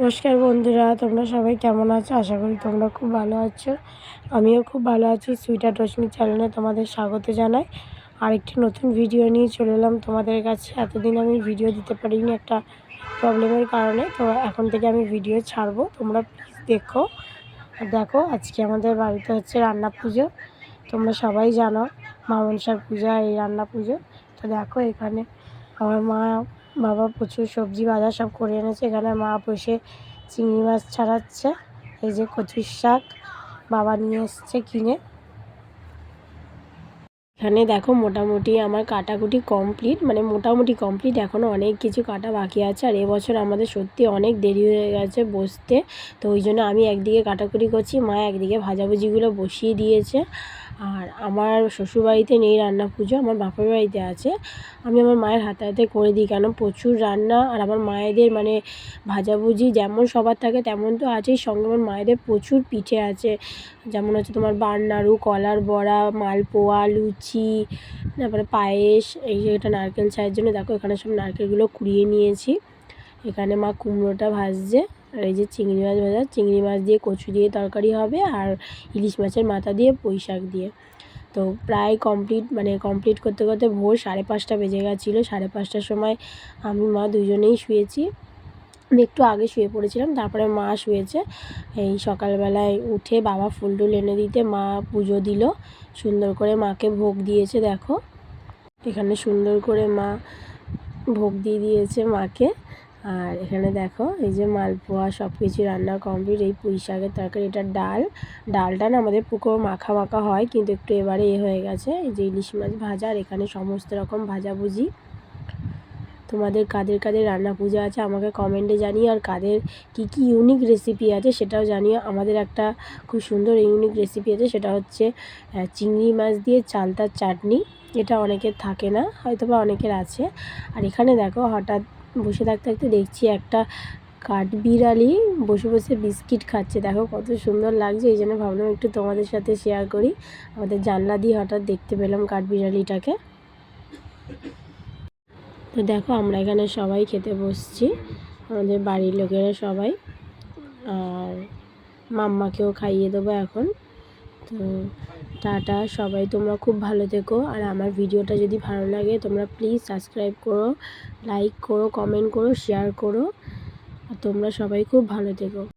নমস্কার বন্ধুরা, তোমরা সবাই কেমন আছো? আশা করি তোমরা খুব ভালো আছো। আমিও খুব ভালো আছি। সুইটার রশ্মি চ্যানেলে তোমাদের স্বাগত জানাই। আরেকটি নতুন ভিডিও নিয়ে চলে এলাম তোমাদের কাছে। এতদিন আমি ভিডিও দিতে পারিনি একটা প্রবলেমের কারণে, তো এখন থেকে আমি ভিডিও ছাড়বো। তোমরা প্লিজ দেখো। আর দেখো, আজকে আমাদের বাড়িতে হচ্ছে রান্না পুজো। তোমরা সবাই জানো মা মনসার পূজা, এই রান্না পুজো। তো দেখো, এখানে আমার মা বাবা প্রচুর সবজি বাজার সব করে এনেছে। এখানে মা বসে চিংড়ি মাছ ছাড়াচ্ছে। এই যে কচুর শাক বাবা নিয়ে এসছে কিনে। এখানে দেখো মোটামুটি আমার কাটাকুটি কমপ্লিট, মানে মোটামুটি কমপ্লিট। এখনও অনেক কিছু কাটা বাকি আছে। আর এবছর আমাদের সত্যি অনেক দেরি হয়ে গেছে বসতে। তো ওই জন্য আমি একদিকে কাটাকুটি করছি, মা একদিকে ভাজাভুজিগুলো বসিয়ে দিয়েছে। আর আমার শ্বশুরবাড়িতে নেই রান্না পুজো, আমার বাপের বাড়িতে আছে। আমি আমার মায়ের হাতে হাতে করে দিই, কেন প্রচুর রান্না। আর আমার মায়েদের মানে ভাজাভুজি যেমন সবার থাকে তেমন তো আছেই, সঙ্গে আমার মায়েদের প্রচুর পিঠে আছে। যেমন হচ্ছে তোমার বারনাড়ু, কলার বড়া, মালপোয়া, লুচি, তারপরে পায়েস। এই যে এটা নারকেল চায়ের জন্য দেখো এখানে সব নারকেলগুলো কুড়িয়ে নিয়েছি। এখানে মা কুমড়োটা ভাজছে। আর এই যে চিংড়ি মাছ ভাজা, চিংড়ি মাছ দিয়ে কচু দিয়ে তরকারি হবে, আর ইলিশ মাছের মাথা দিয়ে পুঁই শাক দিয়ে। তো প্রায় কমপ্লিট করতে করতে ভোর 5:30 বেজে গেছিলো। 5:30টার সময় আমি মা দুজনেই শুয়েছি। আমি একটু আগে শুয়ে পড়েছিলাম, তারপরে মা শুয়েছে। এই সকালবেলায় উঠে বাবা ফুল টুল এনে দিতে মা পুজো দিল। সুন্দর করে মাকে ভোগ দিয়েছে। দেখো এখানে সুন্দর করে মা ভোগ দিয়ে দিয়েছে মাকে। আর এখানে দেখো এই যে মালপোয়া সব কিছু রান্না কমপ্লিট। এই পুঁই শাকের তরকারি, এটা ডালটা না আমাদের পুকুর মাখা মাখা হয়, কিন্তু একটু এবারে হয়ে গেছে। এই যে ইলিশ মাছ ভাজা, আর এখানে সমস্ত রকম ভাজাভুজি। তোমাদের কাদের কাদের রান্না পূজা আছে আমাকে কমেন্টে জানিও, আর কাদের কি কি ইউনিক রেসিপি আছে সেটাও জানিও। আমাদের একটা খুব সুন্দর ইউনিক রেসিপি আছে, সেটা হচ্ছে চিংড়ি মাছ দিয়ে চালতার চাটনি। এটা অনেকের থাকে না, হয়তো বা অনেকের আছে। আর এখানে দেখো হঠাৎ বসে থাকতে থাকতে দেখছি একটা কাঠবিড়ালি বসে বসে বিস্কিট খাচ্ছে। দেখো কত সুন্দর লাগছে, এই জন্য ভাবলাম একটু তোমাদের সাথে শেয়ার করি। আমাদের জানলা দিয়ে হঠাৎ দেখতে পেলাম কাঠবিড়ালিটাকে। তো দেখো আমরা এখানে সবাই খেতে বসছি, আমাদের বাড়ির লোকেরা সবাই। আর মাম্মাকেও খাইয়ে দেবো এখন। তো টাটা সবাই, তোমরা খুব ভালো থেকো। আর আমার ভিডিওটা যদি ভালো লাগে তোমরা প্লিজ সাবস্ক্রাইব করো, লাইক করো, কমেন্ট করো, শেয়ার করো। আর তোমরা সবাই খুব ভালো থেকো।